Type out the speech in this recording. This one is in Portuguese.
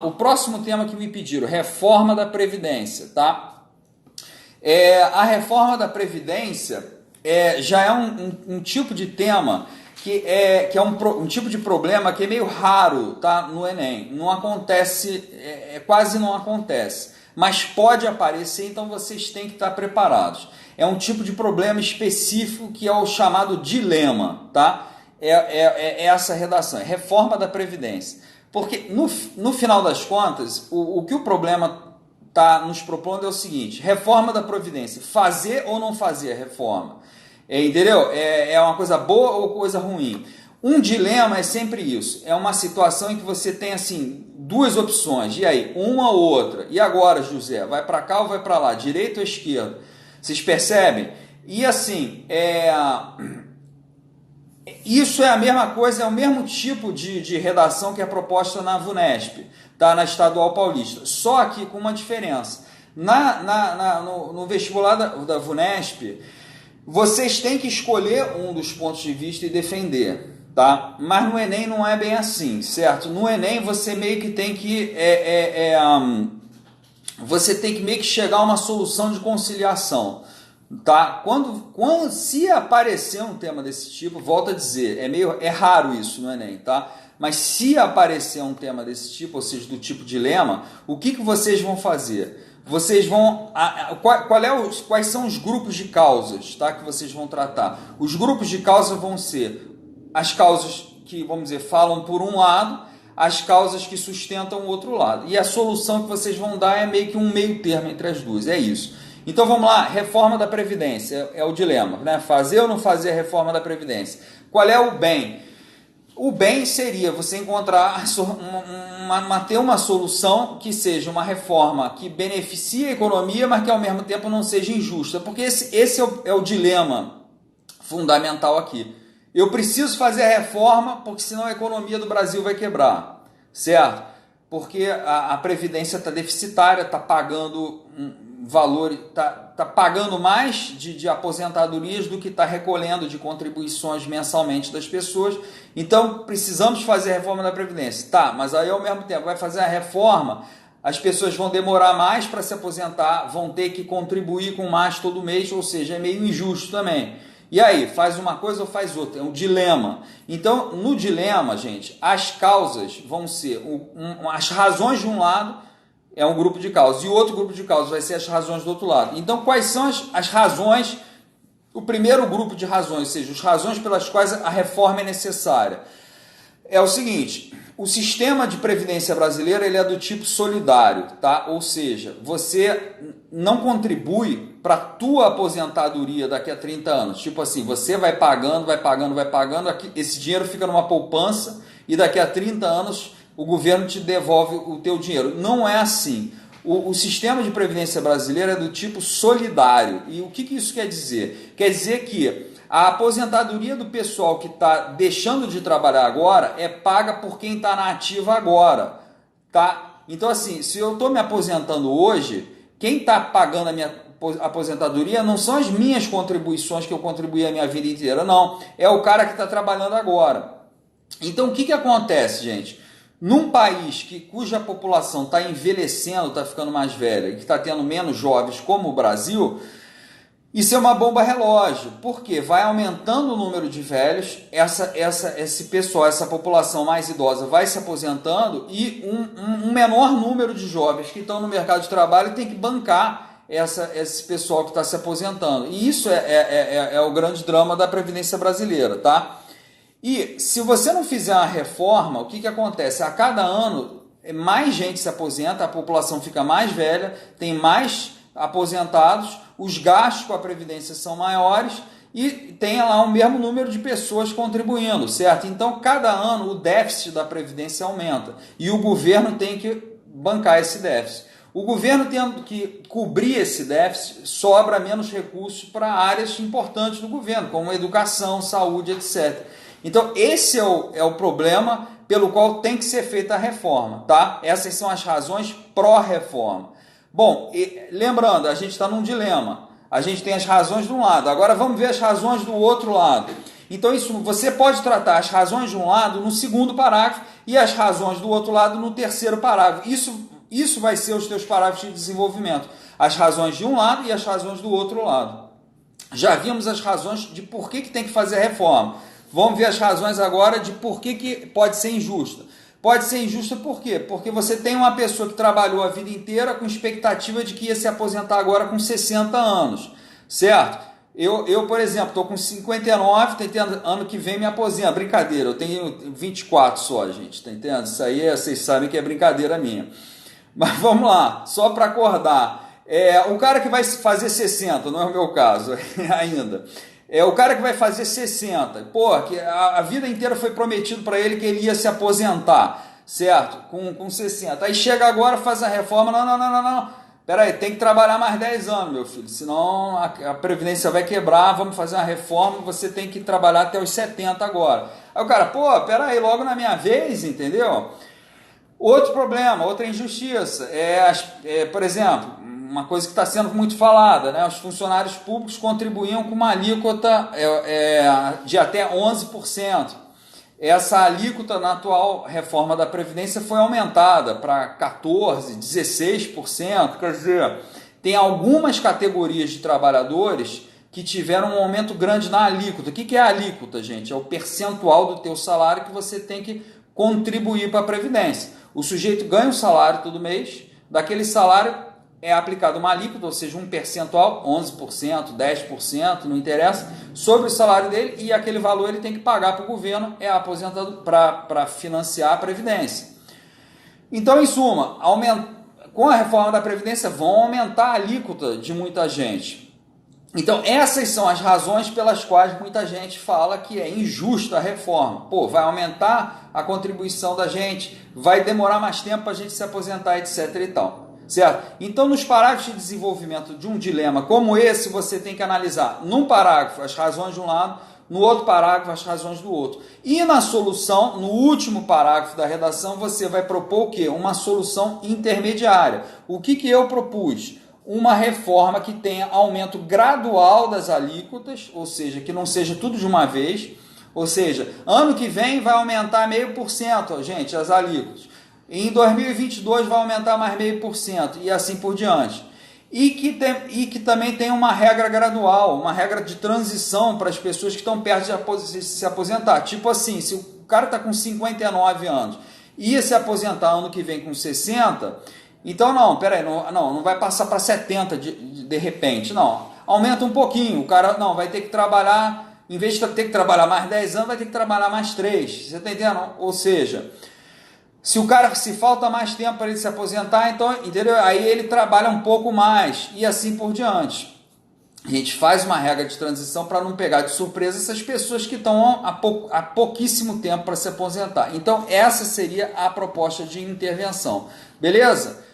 O próximo tema que me pediram, reforma da Previdência, tá? A reforma da Previdência já é um tipo de tema que é um tipo de problema que é meio raro, tá? No Enem. Não acontece, quase não acontece. Mas pode aparecer, então vocês têm que estar preparados. É um tipo de problema específico que é o chamado dilema, tá? É essa redação, é reforma da Previdência. Porque no final das contas, o que o problema está nos propondo é o seguinte: reforma da Previdência, fazer ou não fazer a reforma? Entendeu? É uma coisa boa ou coisa ruim? Um dilema é sempre isso, é uma situação em que você tem assim duas opções, e aí, uma ou outra, e agora, José, vai para cá ou vai para lá, direita ou esquerda? Vocês percebem? E assim, isso é a mesma coisa, é o mesmo tipo de redação que é proposta na VUNESP, tá? Na Estadual Paulista, só que com uma diferença. No vestibular da VUNESP, vocês têm que escolher um dos pontos de vista e defender, tá? Mas no Enem não é bem assim, certo? No Enem você meio que tem que você tem que meio que chegar a uma solução de conciliação, tá? Se aparecer um tema desse tipo, volto a dizer, é raro isso no Enem, tá? Mas se aparecer um tema desse tipo, ou seja, do tipo dilema, o que vocês vão fazer? Vocês vão quais são os grupos de causas, tá, que vocês vão tratar? Os grupos de causa vão ser as causas que, vamos dizer, falam por um lado, as causas que sustentam o outro lado. E a solução que vocês vão dar é meio que um meio termo entre as duas, é isso. Então vamos lá, reforma da Previdência, é o dilema, né? Fazer ou não fazer a reforma da Previdência? Qual é o bem? O bem seria você encontrar, ter uma solução que seja uma reforma que beneficie a economia, mas que ao mesmo tempo não seja injusta, porque esse é o dilema fundamental aqui. Eu preciso fazer a reforma, porque senão a economia do Brasil vai quebrar, certo? Porque a Previdência está deficitária, está pagando valor, está pagando mais de aposentadorias do que está recolhendo de contribuições mensalmente das pessoas. Então precisamos fazer a reforma da Previdência. Tá, mas aí ao mesmo tempo vai fazer a reforma, as pessoas vão demorar mais para se aposentar, vão ter que contribuir com mais todo mês, ou seja, é meio injusto também. E aí, faz uma coisa ou faz outra? É um dilema. Então, no dilema, gente, as causas vão ser as razões de um lado, é um grupo de causas, e o outro grupo de causas vai ser as razões do outro lado. Então, quais são as razões? O primeiro grupo de razões, ou seja, as razões pelas quais a reforma é necessária, é o seguinte: o sistema de previdência brasileira ele é do tipo solidário, tá? Ou seja, você não contribui para a tua aposentadoria daqui a 30 anos. Tipo assim, você vai pagando, esse dinheiro fica numa poupança e daqui a 30 anos o governo te devolve o teu dinheiro. Não é assim. O sistema de previdência brasileiro é do tipo solidário. E o que isso quer dizer? Quer dizer que a aposentadoria do pessoal que está deixando de trabalhar agora é paga por quem está na ativa agora, tá? Então assim, se eu estou me aposentando hoje, quem está pagando a minha aposentadoria não são as minhas contribuições que eu contribuí a minha vida inteira, não. É o cara que está trabalhando agora. Então o que acontece, gente? Num país cuja população está envelhecendo, está ficando mais velha, e que está tendo menos jovens como o Brasil, isso é uma bomba relógio, porque vai aumentando o número de velhos, esse pessoal, essa população mais idosa vai se aposentando e um menor número de jovens que estão no mercado de trabalho tem que bancar esse pessoal que está se aposentando. E isso é o grande drama da Previdência brasileira, tá? E se você não fizer uma reforma, o que acontece? A cada ano, mais gente se aposenta, a população fica mais velha, tem mais aposentados, os gastos com a Previdência são maiores e tem lá o mesmo número de pessoas contribuindo, certo? Então, cada ano o déficit da Previdência aumenta e o governo tem que bancar esse déficit. O governo tendo que cobrir esse déficit, sobra menos recursos para áreas importantes do governo, como educação, saúde, etc. Então, esse é o problema pelo qual tem que ser feita a reforma, tá? Essas são as razões pró-reforma. Bom, lembrando, a gente está num dilema. A gente tem as razões de um lado, agora vamos ver as razões do outro lado. Então, isso você pode tratar as razões de um lado no segundo parágrafo e as razões do outro lado no terceiro parágrafo. Isso vai ser os teus parágrafos de desenvolvimento. As razões de um lado e as razões do outro lado. Já vimos as razões de por que tem que fazer a reforma. Vamos ver as razões agora de por que pode ser injusta. Pode ser injusta por quê? Porque você tem uma pessoa que trabalhou a vida inteira com expectativa de que ia se aposentar agora com 60 anos, certo? Eu por exemplo, estou com 59, tá entendendo? Ano que vem me aposento. Brincadeira, eu tenho 24 só, gente, tá entendendo? Isso aí vocês sabem que é brincadeira minha. Mas vamos lá, só para acordar. O cara que vai fazer 60, não é o meu caso ainda. O cara que vai fazer 60, que a vida inteira foi prometido para ele que ele ia se aposentar, certo? Com 60. Aí chega agora, faz a reforma, não. Pera aí, tem que trabalhar mais 10 anos, meu filho, senão a Previdência vai quebrar, vamos fazer uma reforma, você tem que trabalhar até os 70 agora. Aí o cara, pera aí, logo na minha vez, entendeu? Outro problema, outra injustiça, por exemplo, uma coisa que está sendo muito falada, né? Os funcionários públicos contribuíam com uma alíquota de até 11%. Essa alíquota na atual reforma da Previdência foi aumentada para 14%, 16%, quer dizer, tem algumas categorias de trabalhadores que tiveram um aumento grande na alíquota. O que é a alíquota, gente? É o percentual do teu salário que você tem que contribuir para a Previdência. O sujeito ganha um salário todo mês, daquele salário é aplicado uma alíquota, ou seja, um percentual, 11%, 10%, não interessa, sobre o salário dele, e aquele valor ele tem que pagar para o governo, aposentado para financiar a Previdência. Então, em suma, com a reforma da Previdência vão aumentar a alíquota de muita gente. Então, essas são as razões pelas quais muita gente fala que é injusta a reforma. Vai aumentar a contribuição da gente, vai demorar mais tempo para a gente se aposentar, etc. e tal. Certo? Então, nos parágrafos de desenvolvimento de um dilema como esse, você tem que analisar num parágrafo as razões de um lado, no outro parágrafo as razões do outro. E na solução, no último parágrafo da redação, você vai propor o quê? Uma solução intermediária. O que eu propus? Uma reforma que tenha aumento gradual das alíquotas, ou seja, que não seja tudo de uma vez, ou seja, ano que vem vai aumentar 0,5%, gente, as alíquotas. Em 2022 vai aumentar mais 0,5% e assim por diante. E que também tem uma regra gradual, uma regra de transição para as pessoas que estão perto de se aposentar. Tipo assim, se o cara está com 59 anos e ia se aposentar ano que vem com 60, então não vai passar para 70 de repente, não. Aumenta um pouquinho, o cara vai ter que trabalhar, em vez de ter que trabalhar mais 10 anos, vai ter que trabalhar mais 3. Você está entendendo? Ou seja, se falta mais tempo para ele se aposentar, então, entendeu? Aí ele trabalha um pouco mais e assim por diante. A gente faz uma regra de transição para não pegar de surpresa essas pessoas que estão há pouquíssimo tempo para se aposentar. Então, essa seria a proposta de intervenção. Beleza?